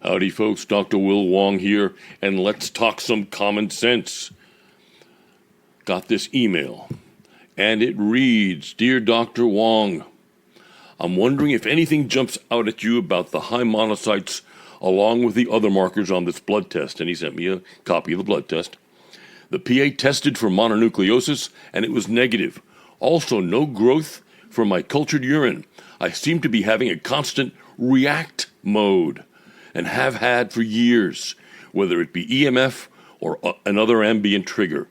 Howdy folks, Dr. Will Wong here, and let's talk some common sense. Got this email, and it reads, Dear Dr. Wong, I'm wondering if anything jumps out at you about the high monocytes along with the other markers on this blood test. And he sent me a copy of the blood test. The PA tested for mononucleosis, and it was negative. Also, no growth from my cultured urine. I seem to be having a constant react mode, and have had for years, whether it be EMF or another ambient trigger.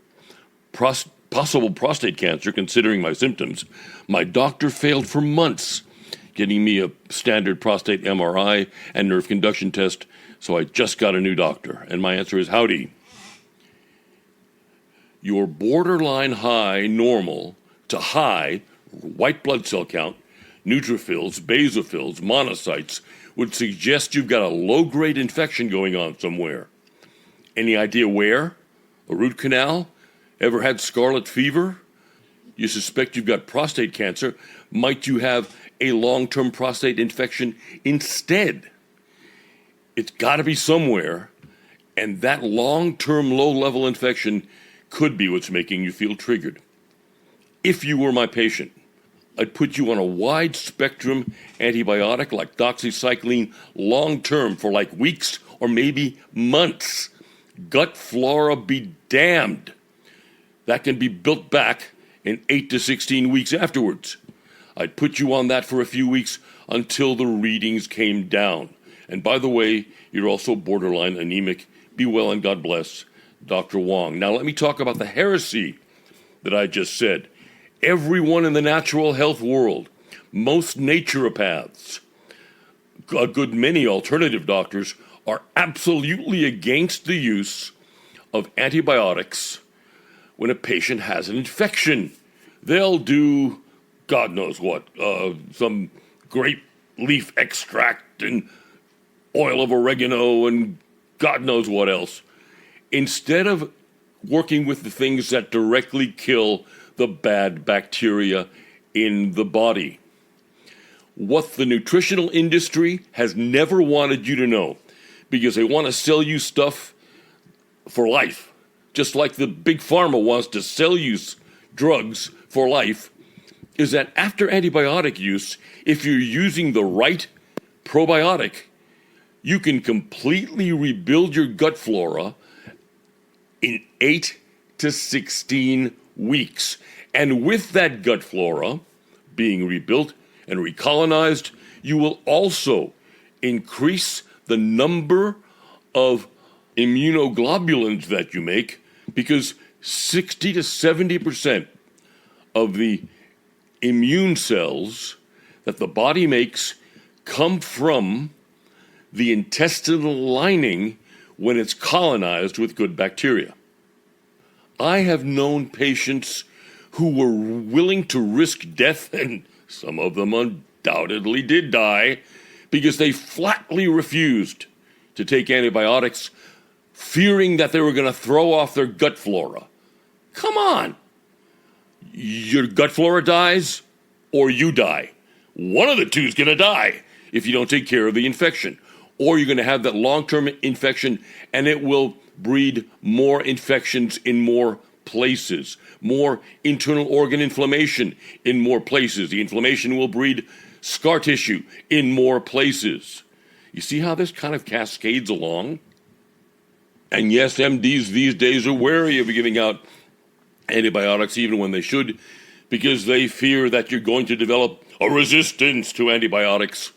Possible prostate cancer, considering my symptoms. My doctor failed for months, getting me a standard prostate MRI and nerve conduction test, so I just got a new doctor. And my answer is, howdy. Your borderline high normal to high white blood cell count, neutrophils, basophils, monocytes, would suggest you've got a low-grade infection going on somewhere. Any idea where? A root canal? Ever had scarlet fever? You suspect you've got prostate cancer. Might you have a long-term prostate infection instead? It's got to be somewhere, and that long-term low-level infection could be what's making you feel triggered. If you were my patient, I'd put you on a wide-spectrum antibiotic like doxycycline long-term for like weeks or maybe months. Gut flora be damned. That can be built back in 8 to 16 weeks afterwards. I'd put you on that for a few weeks until the readings came down. And by the way, you're also borderline anemic. Be well and God bless, Dr. Wong. Now let me talk about the heresy that I just said. Everyone in the natural health world, most naturopaths, a good many alternative doctors, are absolutely against the use of antibiotics when a patient has an infection. They'll do God knows what, some grape leaf extract and oil of oregano and God knows what else, instead of working with the things that directly kill the bad bacteria in the body. What the nutritional industry has never wanted you to know, because they want to sell you stuff for life, just like the big pharma wants to sell you drugs for life, is that after antibiotic use, if you're using the right probiotic, you can completely rebuild your gut flora in 8 to 16 weeks. And with that gut flora being rebuilt and recolonized, you will also increase the number of immunoglobulins that you make, because 60 to 70% of the immune cells that the body makes come from the intestinal lining when it's colonized with good bacteria. I have known patients who were willing to risk death, and some of them undoubtedly did die, because they flatly refused to take antibiotics, fearing that they were going to throw off their gut flora. Come on. Your gut flora dies, or you die. One of the two is going to die if you don't take care of the infection. Or you're going to have that long-term infection, and it will breed more infections in more places, more internal organ inflammation in more places. The inflammation will breed scar tissue in more places. You see how this kind of cascades along? And yes, MDs these days are wary of giving out antibiotics even when they should, because they fear that you're going to develop a resistance to antibiotics.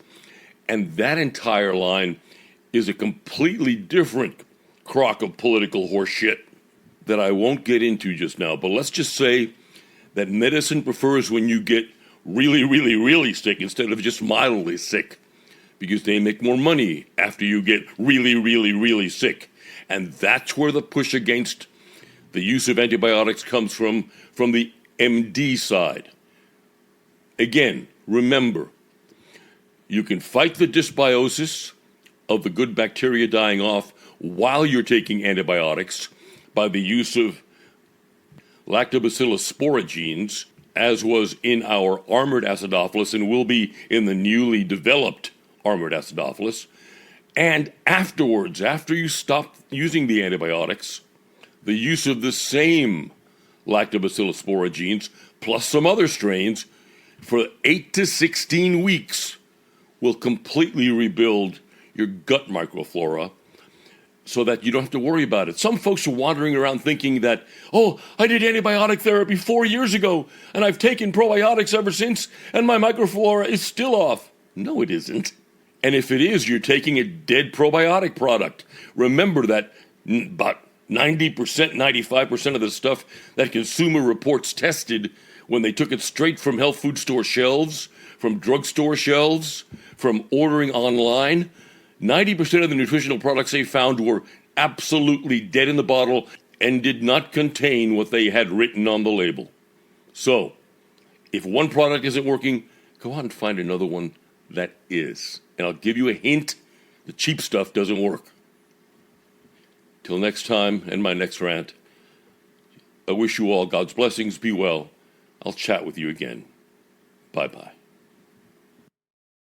And that entire line is a completely different crock of political horseshit that I won't get into just now. But let's just say that medicine prefers when you get really, really, really sick instead of just mildly sick, because they make more money after you get really, really, really sick. And that's where the push against the use of antibiotics comes from the MD side. Again, remember, you can fight the dysbiosis of the good bacteria dying off while you're taking antibiotics by the use of lactobacillus sporogenes, as was in our armored acidophilus and will be in the newly developed armored acidophilus. And afterwards, after you stop using the antibiotics, the use of the same lactobacillus spora genes plus some other strains for 8 to 16 weeks will completely rebuild your gut microflora so that you don't have to worry about it. Some folks are wandering around thinking that, oh, I did antibiotic therapy 4 years ago and I've taken probiotics ever since and my microflora is still off. No, it isn't. And if it is, you're taking a dead probiotic product. Remember that about 90%, 95% of the stuff that Consumer Reports tested when they took it straight from health food store shelves, from drugstore shelves, from ordering online, 90% of the nutritional products they found were absolutely dead in the bottle and did not contain what they had written on the label. So, if one product isn't working, go out and find another one that is. And I'll give you a hint, the cheap stuff doesn't work. Till next time and my next rant, I wish you all God's blessings. Be well. I'll chat with you again. Bye-bye.